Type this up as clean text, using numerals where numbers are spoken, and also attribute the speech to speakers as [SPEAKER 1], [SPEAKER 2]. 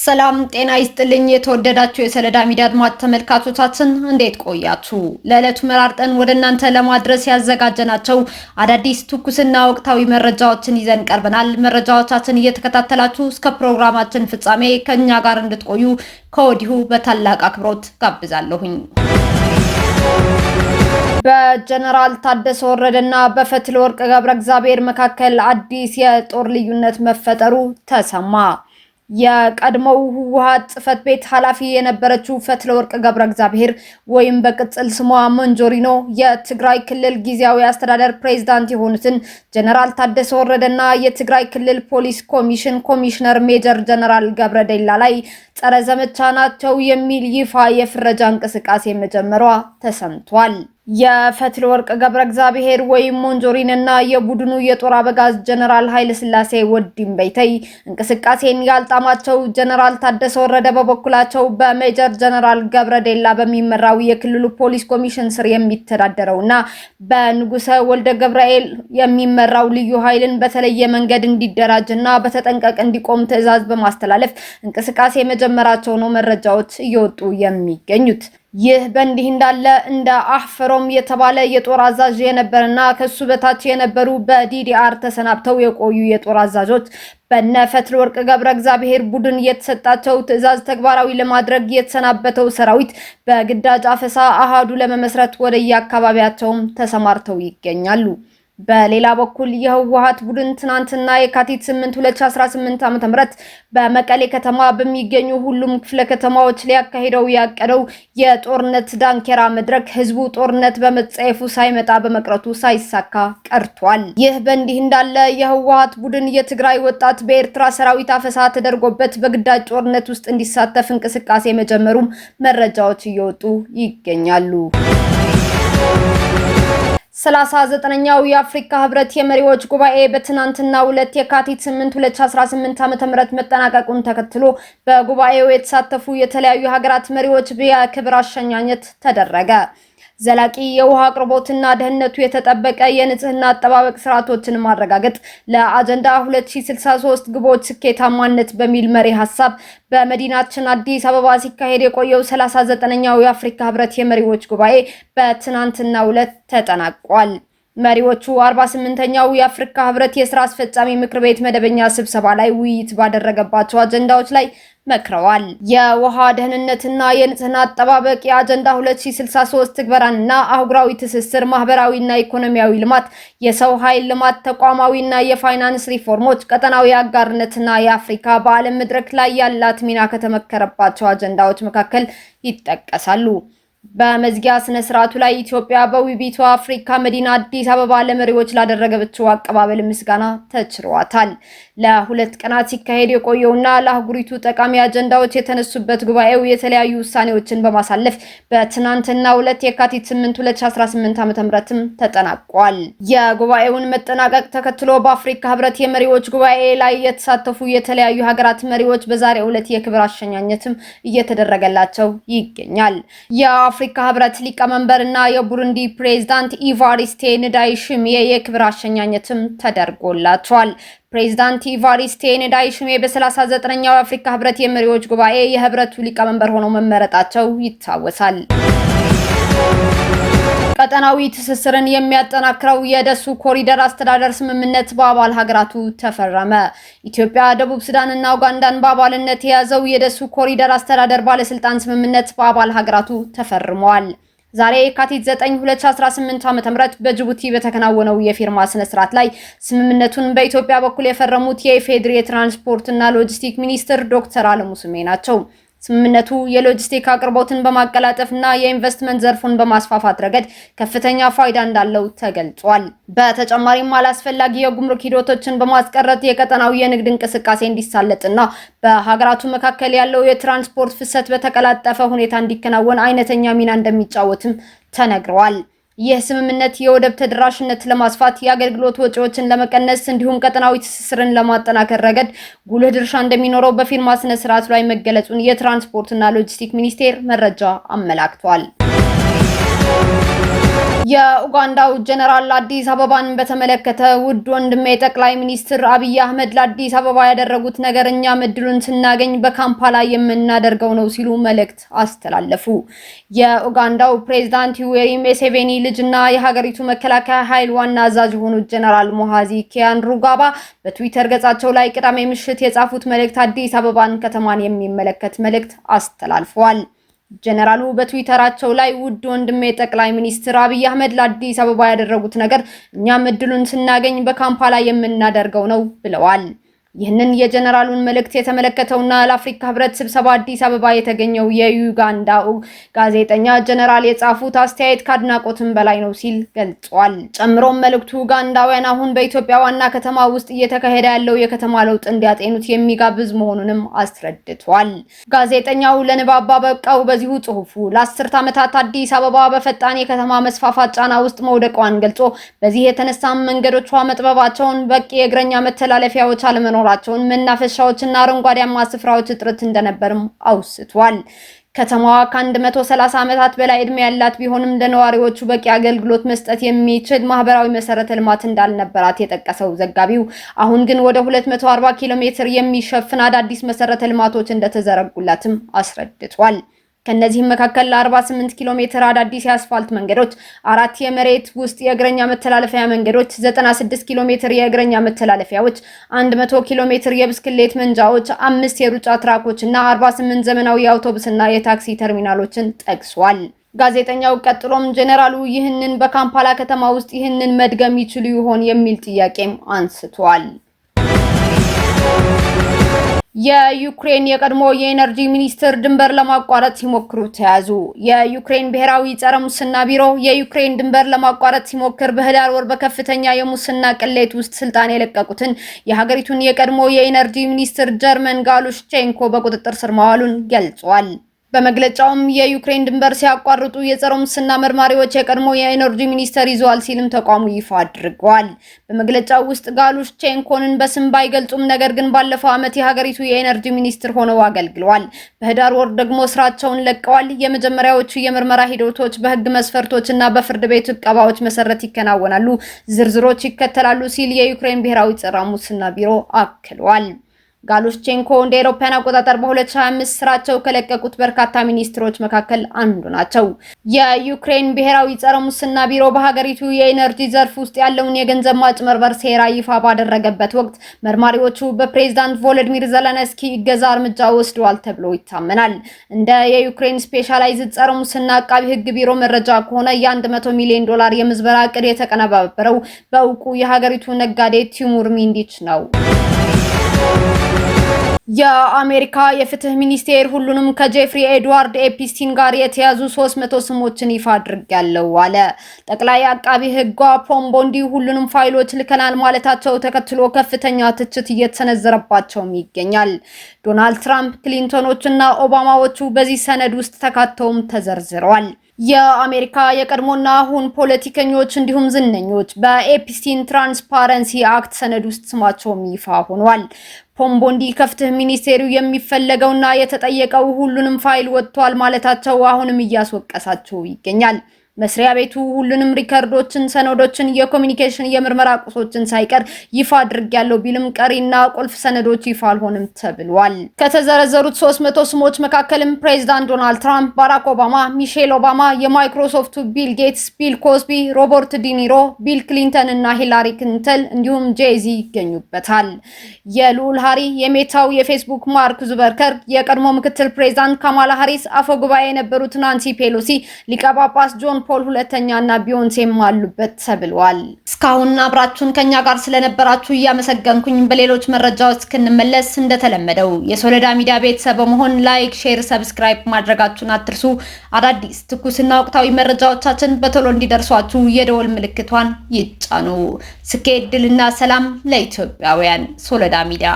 [SPEAKER 1] ሰላም ጤና ይስጥልኝ። የተወደዳችሁ የሰለዳ ሚዲያ አድማጭ ተመልካቾቻችን እንዴት ቆያችሁ? ለዕለቱ መራርጠን ወደ እናንተ ለማድረስ ያዘጋጀናቸው አዳዲስ ትኩስና ወቅታዊ መረጃዎችን ይዘን ቀርበናል። መረጃዎቻችን እየተከታተላችሁ እስከ ፕሮግራማችን ፍጻሜ ከኛ ጋር እንድትቆዩ ከወዲሁ በታላቅ አክብሮት ጋብዛለሁኝ። በጀነራል ታደሰ ወረደና በፈትለወርቅ ገብረ እግዚአብሔር መካከል አዲስ የጦር ልዩነት መፈጠሩ ተሰማ። የቀድሞው ህወሓት ጽሕፈት ቤት ኃላፊ የነበረችው ፈትለወርቅ ገብረ እግዚአብሔር ወይም በቅጽል ስሟ ሞንጆሪኖ የትግራይ ክልል ጊዜያዊ አስተዳደር ፕሬዝዳንት የሆኑትን ጀነራል ታደሰ ወረደና የትግራይ ክልል ፖሊስ ኮሚሽን ኮሚሽነር ሜጀር ጀነራል ገብረደላ ላይ ጸረ ዘመቻ ናቸው የሚል ይፋ የፍረጃ እንቅስቃሴ መጀመሯ ተሰምቷል። የፈትለወርቅ ገብረ እግዚአብሔር ወይም ሞንጆሪን እና የቡድኑ የጦር አበጋዝ ጀነራል ኃይለ ሥላሴ ወዲም በይተይ እንቅስቃሴን ያልጣማቸው ጀነራል ታደሰ ወረደ በበኩላቸው በሜጀር ጀነራል ገብረደላ በሚመራው የክልሉ ፖሊስ ኮሚሽን ስር የሚተዳደረውና በንጉሰ ወልደ ገብርኤል የሚመራው ልዩ ኃይልን በተለየ መንገድ እንዲደራጅና በተጠንቀቅ እንዲቆም ትዕዛዝ በማስተላለፍ እንቅስቃሴ መጀመራቸው ነው መረጃዎች እየወጡ የሚገኙት። ይህ በእንዲህ እንዳለ እንደ አህፈሮም የተባለ የጦር አዛዥ የነበረና ከሱ በታች የነበሩ በዲዲአር ተሰናብተው የቆዩ የጦር አዛዦች በነ ፈትለወርቅ ገብረ እግዚአብሔር ቡድን የተሰጣቸው ትዕዛዝ ተግባራዊ ለማድረግ የተሰናበተው ሰራዊት በግዳጅ አፈሳ አሃዱ ለመመስረት ወደየአካባቢያቸውም ተሰማርተው ይገኛሉ። በሌላ በኩል የህወሓት ቡድን ትናንትና የካቲት 8 2018 ዓ.ም በመቀሌ ከተማ በሚገኙ ሁሉም ክፍለ ከተማዎች ሊያካሂደው ያቀደው የጦርነት ዳንኬራ መድረክ ህዝቡ ጦርነት በመጸየፉ ሳይመጣ በመቅረቱ ሳይሳካ ቀርቷል። ይህ በእንዲህ እንዳለ የህወሓት ቡድን የትግራይ ወጣት በኤርትራ ሰራዊት አፈሳ ተደርጎበት በግዳጅ ጦርነት ውስጥ እንዲሳተፍ እንቅስቃሴ መጀመሩም መረጃዎች እየወጡ ይገኛሉ። 39ኛው የአፍሪካ ህብረት የመሪዎች ጉባኤ በትናንትናው ዕለት የካቲት 8 2018 ዓ.ም መጠናቀቁን ተከትሎ በጉባኤው የተሳተፉ የተለያዩ ሀገራት መሪዎች የክብር አሸኛኘት ተደረገ። ዘላቂ የውሃ አቅርቦትና ደህንነቱ የተጠበቀ የንጽህና አጠባበቅ ስርዓቶችን ማረጋገጥ ለአጀንዳ 2063 ግቦች ስኬታማነት በሚል መሪ ሀሳብ በመዲናችን አዲስ አበባ ሲካሄድ የቆየው 39ኛው የአፍሪካ ህብረት የመሪዎች ጉባኤ በትናንትናው ዕለት ተጠናቋል። መሪዎቹ 48ኛው የአፍሪካ ህብረት የስራ አስፈጻሚ ምክር ቤት መደበኛ ስብሰባ ላይ ውይይት ባደረገባቸው አጀንዳዎች ላይ መክረዋል። የውሃ ደህንነትና የንጽህና አጠባበቅ፣ የአጀንዳ 2063 ትግበራንና አህጉራዊ ትስስር፣ ማህበራዊና ኢኮኖሚያዊ ልማት፣ የሰው ኃይል ልማት፣ ተቋማዊና የፋይናንስ ሪፎርሞች፣ ቀጠናዊ አጋርነትና የአፍሪካ በዓለም መድረክ ላይ ያላት ሚና ከተመከረባቸው አጀንዳዎች መካከል ይጠቀሳሉ። በመዝጊያ ስነ ስርዓቱ ላይ ኢትዮጵያ በውቢቷ አፍሪካ መዲና አዲስ አበባ ለመሪዎች ላደረገችው አቀባበል ምስጋና ተችሯታል። ለሁለት ቀናት ሲካሄድ የቆየውና ለአህጉሪቱ ጠቃሚ አጀንዳዎች የተነሱበት ጉባኤው የተለያዩ ውሳኔዎችን በማሳለፍ በትናንትናው ዕለት የካቲት 8 2018 ዓ.ም ተጠናቋል። የጉባኤውን መጠናቀቅ ተከትሎ በአፍሪካ ህብረት የመሪዎች ጉባኤ ላይ የተሳተፉ የተለያዩ ሀገራት መሪዎች በዛሬው ዕለት የክብር አሸኛኘትም እየተደረገላቸው ይገኛል። የአፍሪካ ህብረት ሊቀመንበር እና የቡሩንዲ ፕሬዝዳንት ኢቫሪስቴ ንዳይሽሚዬ የክብር አሸኛኘትም ተደርጎላቸዋል። ፕሬዝዳንት ኢቫሪስቴ ንዳይሽሚዬ በ39ኛው የአፍሪካ ህብረት የመሪዎች ጉባኤ የህብረቱ ሊቀመንበር ሆነው መመረጣቸው ይታወሳል። ቀጠናዊ ትስስርን የሚያጠናክረው የደሱ ኮሪደር አስተዳደር ስምምነት በአባል ሀገራቱ ተፈረመ። ኢትዮጵያ፣ ደቡብ ሱዳን እና ኡጋንዳን በአባልነት የያዘው የደሱ ኮሪደር አስተዳደር ባለስልጣን ስምምነት በአባል ሀገራቱ ተፈርመዋል። ዛሬ የካቲት 9 2018 ዓ.ም በጅቡቲ በተከናወነው የፊርማ ስነ ስርዓት ላይ ስምምነቱን በኢትዮጵያ በኩል የፈረሙት የኢፌዴሪ የትራንስፖርት እና ሎጂስቲክ ሚኒስትር ዶክተር አለሙ ስሜ ናቸው። ስምምነቱ የሎጂስቲክ አቅርቦትን በማቀላጠፍና የኢንቨስትመንት ዘርፉን በማስፋፋት ረገድ ከፍተኛ ፋይዳ እንዳለው ተገልጿል። በተጨማሪም አላስፈላጊ የጉምሩክ ሂደቶችን በማስቀረት የቀጠናው የንግድ እንቅስቃሴ እንዲሳለጥና በሀገራቱ መካከል ያለው የትራንስፖርት ፍሰት በተቀላጠፈ ሁኔታ እንዲከናወን አይነተኛ ሚና እንደሚጫወትም ተነግረዋል። ይህ ስምምነት የወደብ ተደራሽነት ለማስፋት፣ የአገልግሎት ወጪዎችን ለመቀነስ እንዲሁም ቀጠናዊ ትስስርን ለማጠናከር ረገድ ጉልህ ድርሻ እንደሚኖረው በፊርማ ስነ ስርዓቱ ላይ መገለጹን የትራንስፖርትና ሎጂስቲክ ሚኒስቴር መረጃ አመላክቷል። የኡጋንዳው ጀነራል አዲስ አበባን በተመለከተ ውድ ወንድሜ ጠቅላይ ሚኒስትር አብይ አህመድ ለአዲስ አበባ ያደረጉት ነገር እኛም እድሉን ስናገኝ በካምፓላ የምናደርገው ነው ሲሉ መልእክት አስተላለፉ። የኡጋንዳው ፕሬዝዳንት ዩዌሪ ሙሴቬኒ ልጅና የሀገሪቱ መከላከያ ኃይል ዋና አዛዥ የሆኑት ጀነራል ሞሃዚ ኪያንሩጋባ በትዊተር ገጻቸው ላይ ቅዳሜ ምሽት የጻፉት መልእክት አዲስ አበባን ከተማን የሚመለከት መልእክት አስተላልፈዋል። ጀነራሉ በትዊተራቸው ላይ ውድ ወንድሜ ጠቅላይ ሚኒስትር አብይ አህመድ ለአዲስ አበባ ያደረጉት ነገር እኛም እድሉን ስናገኝ በካምፓላ የምናደርገው ነው ብለዋል። ይህንን የጀነራሉን መልእክት የተመለከተውና ለአፍሪካ ህብረት ስብሰባ አዲስ አበባ የተገኘው የዩጋንዳው ጋዜጠኛ ጀነራል የጻፉት አስተያየት ከአድናቆትም በላይ ነው ሲል ገልጿል። ጨምሮም መልእክቱ ኡጋንዳውያን አሁን በኢትዮጵያ ዋና ከተማ ውስጥ እየተካሄደ ያለው የከተማ ለውጥ እንዲያጤኑት የሚጋብዝ መሆኑንም አስረድቷል። ጋዜጠኛው ለንባብ ባበቃው በዚሁ ጽሁፉ ለአስርት ዓመታት አዲስ አበባ በፈጣን የከተማ መስፋፋት ጫና ውስጥ መውደቋን ገልጾ በዚህ የተነሳም መንገዶቿ መጥበባቸውን፣ በቂ የእግረኛ መተላለፊያዎች አለመኖር መናፈሻዎችና አረንጓዴያማ ስፍራዎች እጥረት እንደነበርም አውስቷል። ከተማዋ ከ130 ዓመታት በላይ እድሜ ያላት ቢሆንም ለነዋሪዎቹ በቂ አገልግሎት መስጠት የሚችል ማህበራዊ መሰረተ ልማት እንዳልነበራት የጠቀሰው ዘጋቢው አሁን ግን ወደ 240 ኪሎ ሜትር የሚሸፍን አዳዲስ መሰረተ ልማቶች እንደተዘረጉላትም አስረድቷል። ከነዚህም መካከል ለ48 ኪሎ ሜትር አዳዲስ የአስፋልት መንገዶች፣ 4 የመሬት ውስጥ የእግረኛ መተላለፊያ መንገዶች፣ 96 ኪሎ ሜትር የእግረኛ መተላለፊያዎች፣ 100 ኪሎ ሜትር የብስክሌት መንጃዎች፣ 5 የሩጫ ትራኮች እና 48 ዘመናዊ የአውቶቡስና የታክሲ ተርሚናሎችን ጠቅሷል። ጋዜጠኛው ቀጥሎም ጀነራሉ ይህንን በካምፓላ ከተማ ውስጥ ይህንን መድገም ይችሉ ይሆን የሚል ጥያቄም አንስቷል። የዩክሬን የቀድሞ የኤነርጂ ሚኒስትር ድንበር ለማቋረጥ ሲሞክሩ ተያዙ። የዩክሬን ብሔራዊ ጸረ ሙስና ቢሮ የዩክሬን ድንበር ለማቋረጥ ሲሞክር በህዳር ወር በከፍተኛ የሙስና ቅሌት ውስጥ ስልጣን የለቀቁትን የሀገሪቱን የቀድሞ የኤነርጂ ሚኒስትር ጀርመን ጋሉሽቼንኮ በቁጥጥር ስር ማዋሉን ገልጿል። በመግለጫውም የዩክሬን ድንበር ሲያቋርጡ የጸረ ሙስና መርማሪዎች የቀድሞ የኤነርጂ ሚኒስተር ይዘዋል ሲልም ተቋሙ ይፋ አድርጓል። በመግለጫው ውስጥ ጋሉሽቼንኮንን በስም ባይገልጹም ነገር ግን ባለፈው ዓመት የሀገሪቱ የኤነርጂ ሚኒስትር ሆነው አገልግለዋል። በህዳር ወር ደግሞ ስራቸውን ለቀዋል። የመጀመሪያዎቹ የምርመራ ሂደቶች በህግ መስፈርቶች እና በፍርድ ቤት ዕቀባዎች መሰረት ይከናወናሉ፣ ዝርዝሮች ይከተላሉ ሲል የዩክሬን ብሔራዊ ጸረ ሙስና ቢሮ አክሏል። ጋሉሽቼንኮ እንደ አውሮፓውያን አቆጣጠር በ2025 ስራቸው ከለቀቁት በርካታ ሚኒስትሮች መካከል አንዱ ናቸው። የዩክሬን ብሔራዊ ጸረ ሙስና ቢሮ በሀገሪቱ የኤነርጂ ዘርፍ ውስጥ ያለውን የገንዘብ ማጭበርበር ሴራ ይፋ ባደረገበት ወቅት መርማሪዎቹ በፕሬዝዳንት ቮሎዲሚር ዘለንስኪ እገዛ እርምጃ ወስደዋል ተብሎ ይታመናል። እንደ የዩክሬን ስፔሻላይዝድ ጸረ ሙስና አቃቢ ህግ ቢሮ መረጃ ከሆነ የ100 ሚሊዮን ዶላር የምዝበራ ዕቅድ የተቀነባበረው በእውቁ የሀገሪቱ ነጋዴ ቲሙር ሚንዲች ነው። የአሜሪካ የፍትህ ሚኒስቴር ሁሉንም ከጄፍሪ ኤድዋርድ ኤፕስቲን ጋር የተያዙ 300 ስሞችን ይፋ አድርጓል አለ። ጠቅላይ አቃቢ ህጓ ፖም ቦንዲ ሁሉንም ፋይሎች ልከናል ማለታቸው ተከትሎ ከፍተኛ ትችት እየተሰነዘረባቸው ይገኛል። ዶናልድ ትራምፕ፣ ክሊንቶኖችና ኦባማዎቹ በዚህ ሰነድ ውስጥ ተካተውም ተዘርዝረዋል። የአሜሪካ የቀድሞና አሁን ፖለቲከኞች እንዲሁም ዝነኞች በኤፕስቲን ትራንስፓረንሲ አክት ሰነድ ውስጥ ስማቸውም ይፋ ሆኗል። ፖም ቦንዲ ከፍትህ ሚኒስቴሩ የሚፈለገውና የተጠየቀው ሁሉንም ፋይል ወጥቷል ማለታቸው አሁንም እያስወቀሳቸው ይገኛል። መስሪያ ቤቱ ሁሉንም ሪከርዶችን፣ ሰነዶችን፣ የኮሙኒኬሽን የምርመራ ቁሶችን ሳይቀር ይፋ አድርጓል ቢልም ቀሪና ቁልፍ ሰነዶች ይፋ አልሆነም ተብሏል። ከተዘረዘሩት 300 ስሞች መካከልም ፕሬዝዳንት ዶናልድ ትራምፕ፣ ባራክ ኦባማ፣ ሚሼል ኦባማ፣ የማይክሮሶፍቱ ቢል ጌትስ፣ ቢል ኮስቢ፣ ሮበርት ዲኒሮ፣ ቢል ክሊንተን እና ሂላሪ ክሊንተን እንዲሁም ጄዚ ይገኙበታል። የልዑል ሃሪ፣ የሜታው የፌስቡክ ማርክ ዙበርከርግ፣ የቀድሞ ምክትል ፕሬዝዳንት ካማላ ሃሪስ፣ አፈ ጉባኤ የነበሩት ናንሲ ፔሎሲ፣ ሊቀ ጳጳስ ጆን ፖል ሁለተኛ እና ቢዮንሴም አሉበት ተብሏል። እስካሁን አብራችሁን ከኛ ጋር ስለነበራችሁ እያመሰገንኩኝ በሌሎች መረጃዎች እስክንመለስ እንደተለመደው የሶሎዳ ሚዲያ ቤተሰብ በመሆን ላይክ፣ ሼር፣ ሰብስክራይብ ማድረጋችሁን አትርሱ። አዳዲስ ትኩስና ወቅታዊ መረጃዎቻችን በቶሎ እንዲደርሷችሁ የደወል ምልክቷን ይጫኑ። ስኬት፣ ድልና ሰላም ለኢትዮጵያውያን። ሶሎዳ ሚዲያ